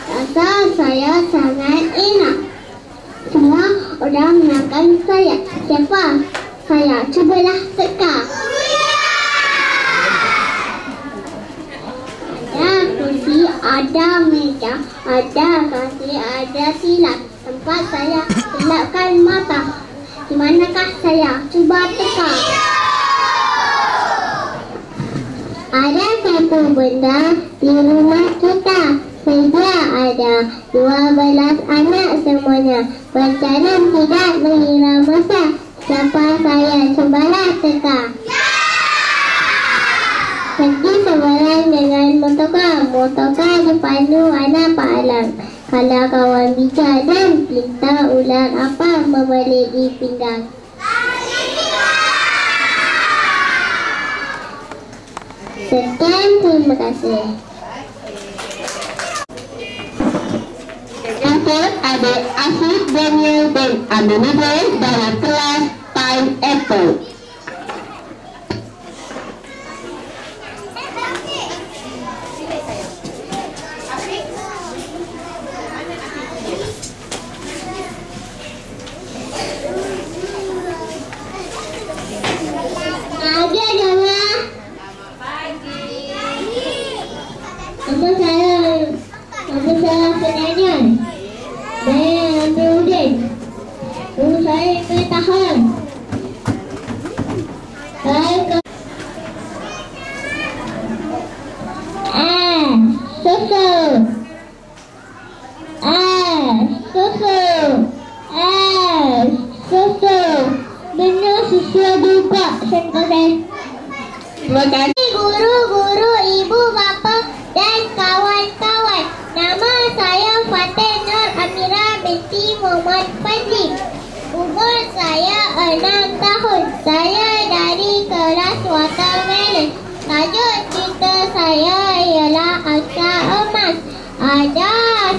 Rasa saya sangat enak. Semua orang makan saya. Siapa? Saya cubalah teka. Ada kursi, ada meja, ada kaki, ada tilam. Tempat saya elapkan mata. Di manakah saya? Cuba teka. Ada satu benda di rumah kita. Saja ada 12 anak semuanya. Berjalan tidak mengira masa. Siapa saya? Cubalah teka. Pergi seberang dengan motorkar. Motorkar dipandu anak palang. Kalau kawan bicara dan pintar ular apa membalik di pinggang. Sekian, terima kasih. Untuk adik Afiq Daniel bin Aminuddin dari kelas Pineapple. Nama saya Penyanyian. Saya Aminuddin. Umur saya 5 tahun. Saya susu. Benar susu juga. Terima kasih. Guru-guru, ibu bapa dan kawan-kawan. Nama saya Fatah Nur Amira binti Muhammad Fadli. Umur saya 6 tahun. Saya dari kelas watermelon. Tajuk cerita saya ialah angsa emas. Ada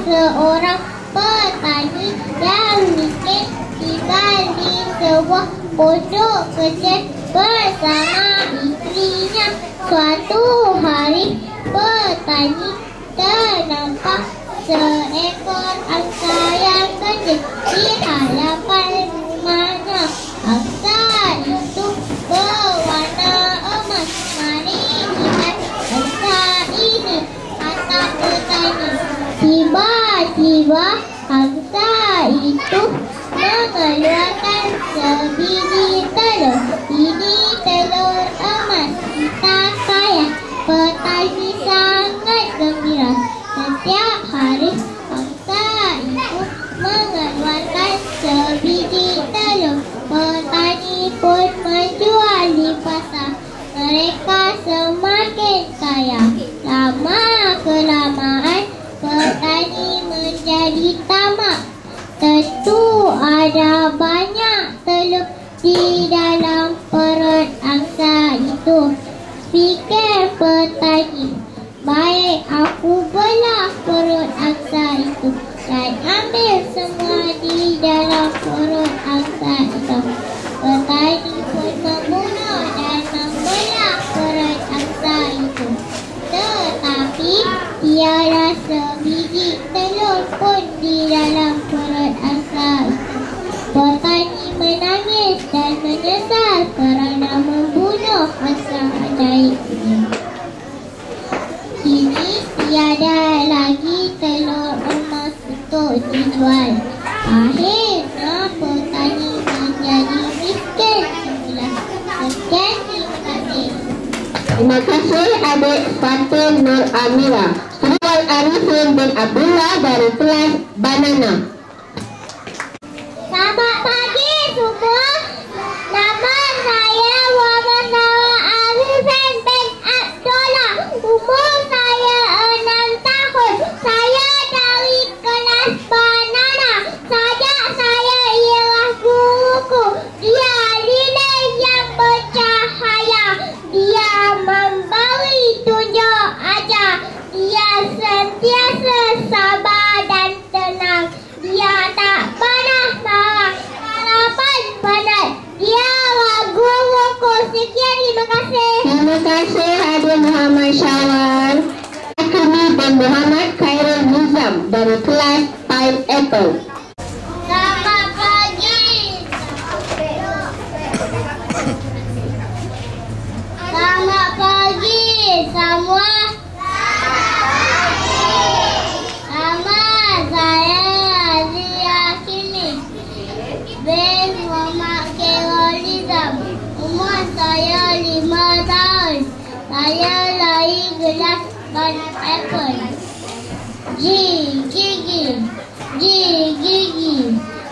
seorang petani yang miskin tinggal di sebuah pondok kecil bersama isterinya. Suatu hari petani ternampak seekor angsa yang kecil di hadapan rumahnya. Angsa itu berwarna emas. Mari lihat angsa ini, kata petani. Tiba-tiba angsa itu mengeluarkan sebiji telur. Ini telur emas, kita kaya. Petani sangat gembira. Setiap hari angsa itu mengeluarkan sebiji telur. Petani pun menjual di pasar. Mereka semakin kaya. Lama-kelamaan petani menjadi tamak. Tentu ada banyak telur di dalam perut angsa itu. Fikir petani, baik aku belah perut angsa itu dan ambil semua di dalam perut angsa itu. Petani pun membunuh dan membelah perut angsa itu. Tetapi tiada sebiji telur pun di dalam perut angsa itu. Petani menangis dan menyesal kerana membunuh angsa ajaib ini. Kini tiada lagi telur emas untuk dijual. Akhirnya petani menjadi miskin semula. Sekian, terima kasih. Terima kasih adik Fatin Nur Amira. Tuan Arifin bin Abdullah dari kelas Banana. Selamat pagi semua. Nama saya Muhammad Arifin bin Abdullah. Umur saya 6 tahun. Saya dari kelas Banana. Sajak saya ialah guruku. Dia lilin yang bercahaya. Dia memberi tunjuk ajar. Dia sentiasa sabar dan tenang. Dia tak pernah marah walaupun penat. Dialah guruku. Sekian, terima kasih. Terima kasih adik Muhammad Syawal. Akimi bin Muhammad Khairul Nizam dari kelas Pineapple. Selamat pagi. Selamat pagi semua. Nama saya Azia Kini bin Muhammad Khairul Nizam. Umur saya 5 tahun. Saya lahir kelas Pineapple. Gigi.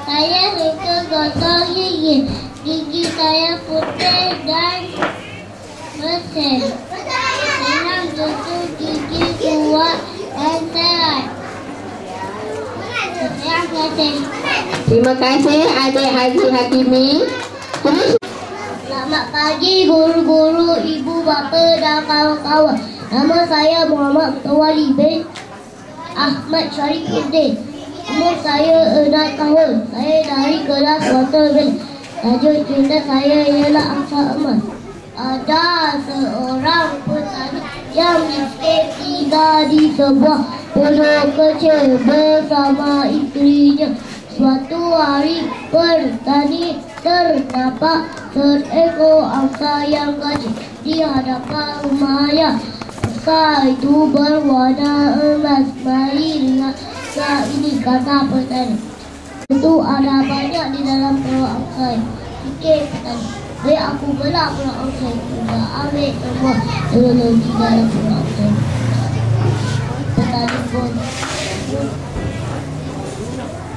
Saya suka gosok gigi. Gigi saya putih dan bersih. Senang gosok gigi kuat dan sehat. Terima kasih. Terima kasih adik Haji Hakimi. Terus Selamat pagi guru-guru, ibu bapa dan kawan-kawan. Nama saya Muhammad Mutawali bin Ahmad Syarifuddin. Umur saya 6 tahun. Saya dari kelas Waterville. Tajuk cerita saya ialah angsa emas. Ada seorang petani yang miskin tinggal di sebuah pondok kecil bersama isterinya. Suatu hari petani ternampak seekor angsa yang kecil di hadapan rumahnya. Angsa itu berwarna emas. Mari lihat angsa ini, kata petani. Tentu ada banyak di dalam perut angsa. Fikir petani, baik aku belah perut angsa itu dan ambil semua telur di dalam perut angsa. Petani pun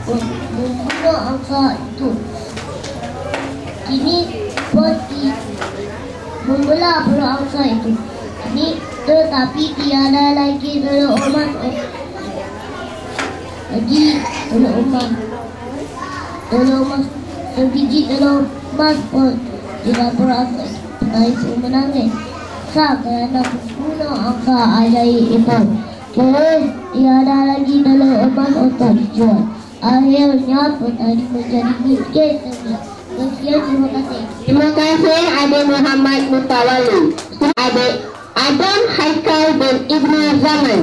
membunuh angsa itu. Kini peti membelah perut angsa itu. Kini tetapi tiada lagi telur emas. Telur emas, sebiji telur emas pun tidak perut angsa itu. Petani pun menangis. angsa kerana pengguna angsa ajaib itu. Terus tiada lagi telur emas untuk dijual. Akhirnya petani menjadi miskin. Sekian, terima kasih. Terima kasih Adik Muhammad Mutawali. Adik Adam Haikal bin Ibnu Zaman.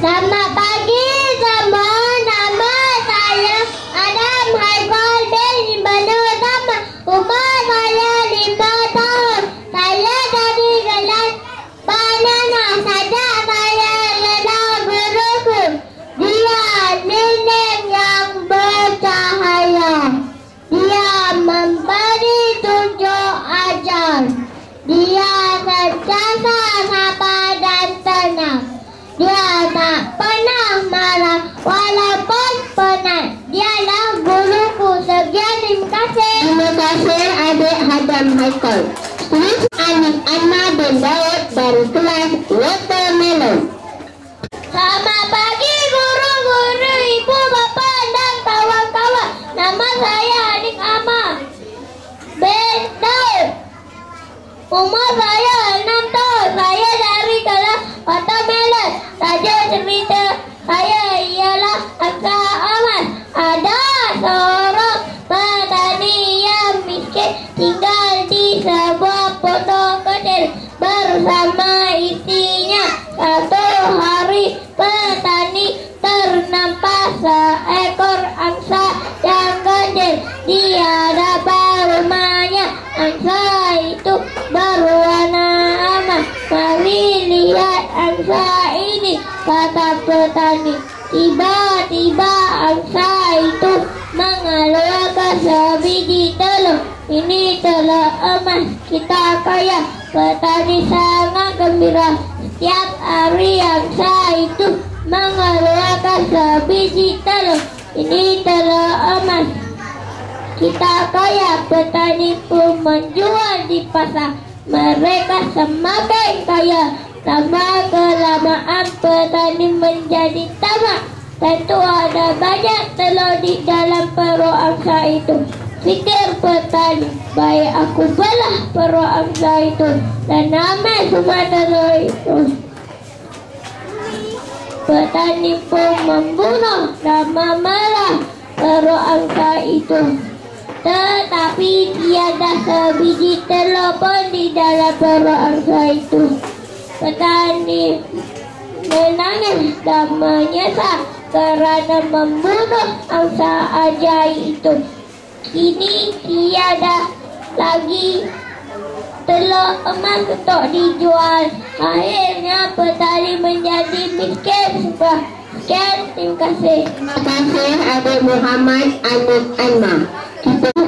Selamat pagi semua. Nama saya Adam Haikal bin Ibnu Zaman. Umur saya 5 tahun. Saya dari kelas banana. Saja saya adalah guruku. Dia nenek yang bercahaya. Dia memberi tunjuk ajar. Dia sentiasa sabar dan tenang. Dia tak pernah marah walaupun penat. Dialah guruku. Sekian, terima kasih. Terima kasih Adik Adam Haikal. Tulis Anik Anma bin Daud dari kelas Watermelon. Selamat pagi guru-guru, ibu, bapa dan kawan-kawan. Nama saya Adik Ahmad bin Daud. Umur saya 6 tahun. Saya dari kelas Watermelon. Saja cerita saya ialah Angsa Ahmad. Ada seorang petani yang miskin tinggal di sebuah pondok kecil bersama istrinya. Satu hari petani ternampak seekor angsa yang kecil di hadapan rumahnya. Angsa itu berwarna emas. Mari lihat angsa ini, kata petani. Tiba-tiba angsa itu mengeluarkan sebiji telur. Ini telur emas, kita kaya. Petani sangat gembira. Setiap hari angsa itu mengeluarkan sebiji telur. Ini telur emas, kita kaya. Petani pun menjual di pasar. Mereka semakin kaya. Lama kelamaan petani menjadi tamak. Tentu ada banyak telur di dalam perut angsa itu. Fikir petani, baik aku belah perut angsa itu dan ambil semua telur itu. Petani pun membunuh dan memelah perut angsa itu. Tetapi tiada sebiji telur pun di dalam perut angsa itu. Petani menangis dan menyesal kerana membunuh angsa ajaib itu. Kini tiada lagi telur emas untuk dijual. Akhirnya petani menjadi miskin. Sekian, terima kasih. Terima kasih Adik Muhammad Anik Anma.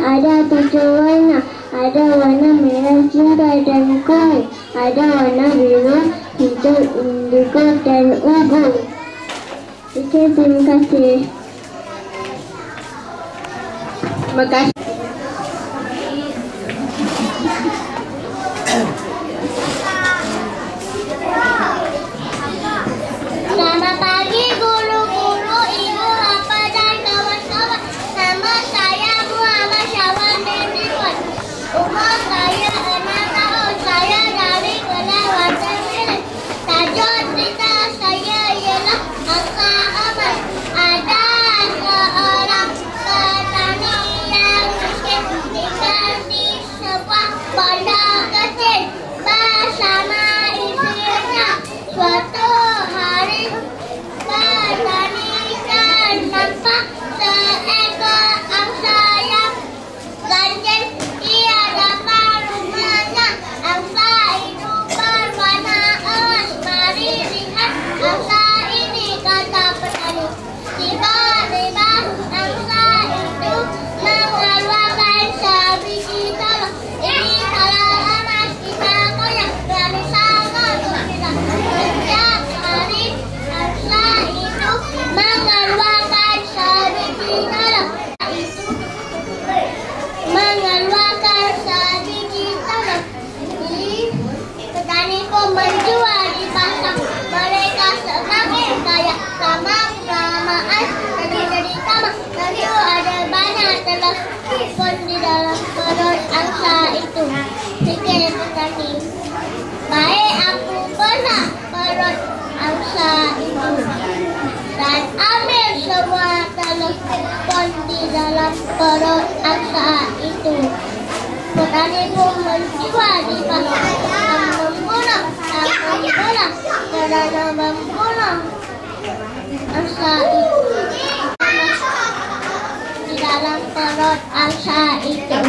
Ada 7 warna. Ada warna merah cinta dan kuning. Ada warna biru, hijau, indigo dan ungu. Oke, terima kasih. Terima kasih. Selamat pagi guru-guru, ibu, bapa dan kawan-kawan. Nama saya Muhammad Syawal bin Ridwan. Umur saya 6 tahun. Saya dari kelas Watermelon. Tajuk cerita saya ialah Angsa Ahmad. Ada seorang petani yang miskin tinggal di sebuah pondok kecil bersama istrinya. Suatu hari petani nampak seekor angsa yang ganjil di hadapan rumahnya. Angsa itu berwarna emas. Mari lihat angsa ini, kata petani. Tiba-tiba angsa itu mengeluarkan sebiji telur. Ini telur emas, kita kaya. Berani sangat gembira. Setiap hari angsa itu mengeluarkan sebiji telur. Mengeluarkan sebiji telur. Petani pun menjual di pasar. Mereka semakin kaya. Lama-kelamaan jadi tamak. Tentu ada banyak telur pun di dalam perut angsa itu. Sekian. telepon di dalam perut angsa itu. Petani pun menjual di pasar dan membunuh karena membunuh angsa itu. Di dalam perut angsa itu.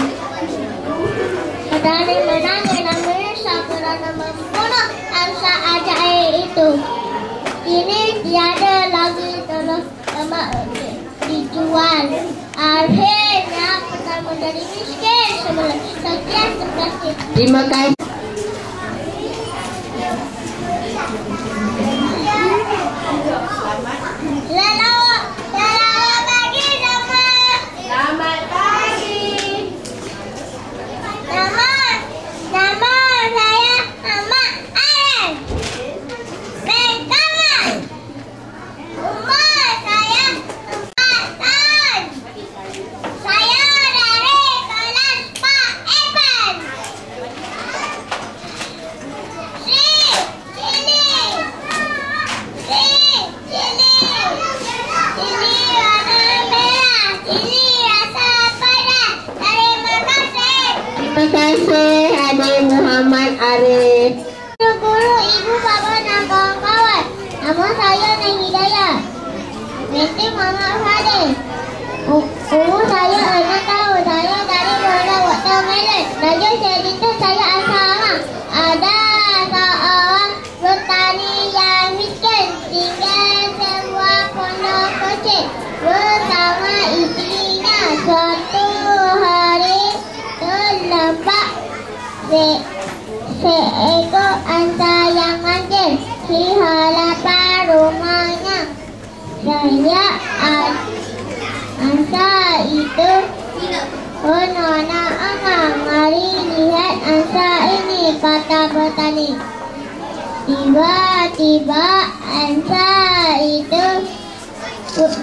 Petani menangis dan menyesal karena membunuh angsa ajaib itu. Kini tiada lagi telur lemak dijual. Akhirnya petani menjadi miskin. Sekian terima kasih. Terima kasih. Selamat pagi sama. Selamat pagi. Nama saya Ahmad Aren Bengkaman. Umur saya 4 tahun. Saya dari kelas Pak Evan. Ini warna merah. Ini rasa pedas. Terima kasih. Terima kasih Adik Muhammad Arif. Guru, ibu, bapa dan kawan-kawan. Nama saya Neng Hidayah. Binti Muhammad Fadil. Umur saya 6 tahun. Saya dari Muara Watermelon. Raja cerita saya asal. Ada seorang petani yang miskin tinggal sebuah pondok kecil bersama istrinya. Suatu hari terdapat seekor angsa yang manja di halaman rumahnya. Saya angsa itu, "Oh Nona Amang, mari lihat angsa ini," kata petani. Tiba-tiba angsa itu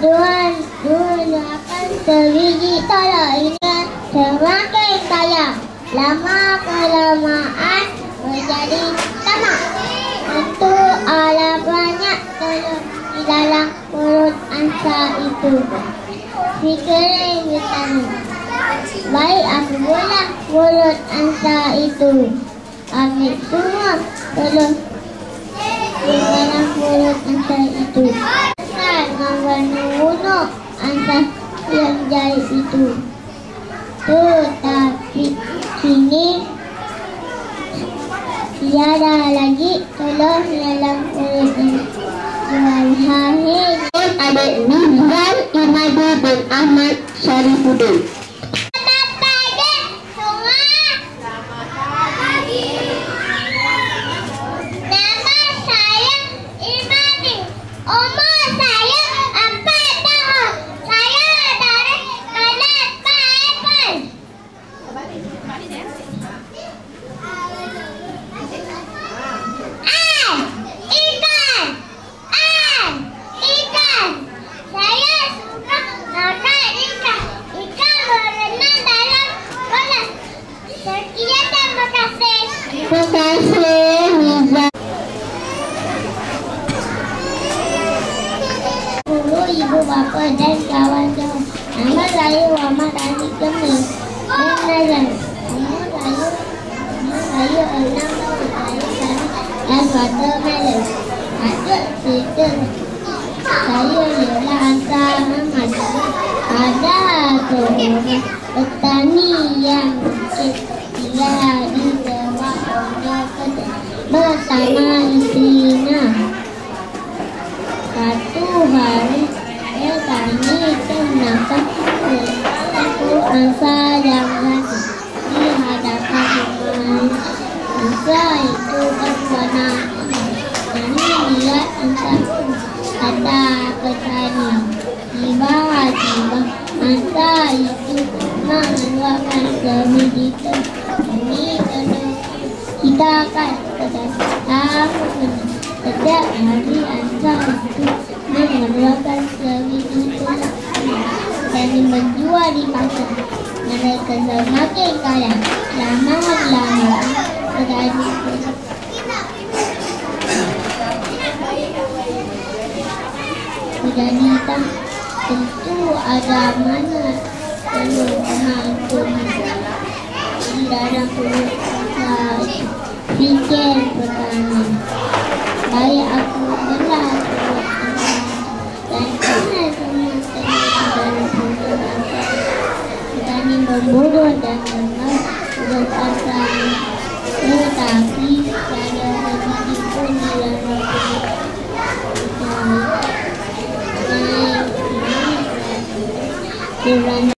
menggunakan sebiji telur ini semakin sayang. Lama-kelamaan menjadi tamak. Itu ada banyak telur di dalam perut angsa itu. Pikiran petani, baik aku buka perut angsa itu. Ambil semua telur di dalam perut angsa itu. Dan membunuh angsa yang jahit itu. Tetapi kini tiada lagi telur dalam perut angsa. Adik Nizam Imadu dan Ahmad Syarifuddin. Selamat pagi semua. Nama saya Imadi. Umur saya 4 tahun. Saya dari kelas Pak Evan. Ikan. Saya suka makan ikan. Ikan berenang dalam kolam. Sekian, terima kasih. Terima kasih Nizam. Guru, ibu, bapa dan kawan-kawan. Nama saya Muhammad Ali Kemil. Umur saya 6 tahun. Saya dari Watermelon. Ada cerita. Saya ialah angsa Ahmad. Ada seorang petani yang tinggal di sebuah pondok kecil bersama istrinya. Satu hari petani terdapat seekor angsa yang mati di hadapan rumahnya. Angsa itu berwarna petani lihat angsa itu, kata petani. Tiba-tiba angsa itu mengeluarkan sebiji telur. Ini telur kita akan tahu. Setiap hari angsa itu mengeluarkan sebiji telur dan menjual di pasar. Mereka semakin kaya. Lama-lama petani menjadi tentu ada mana penuh mengangkut di dalam perut saya. Fikir pertama, baik aku belah perut dan kena semua terjadi dalam perut aku. Petani membunuh dan berkata, tetapi tiada sedikit pun di dalam perut saya.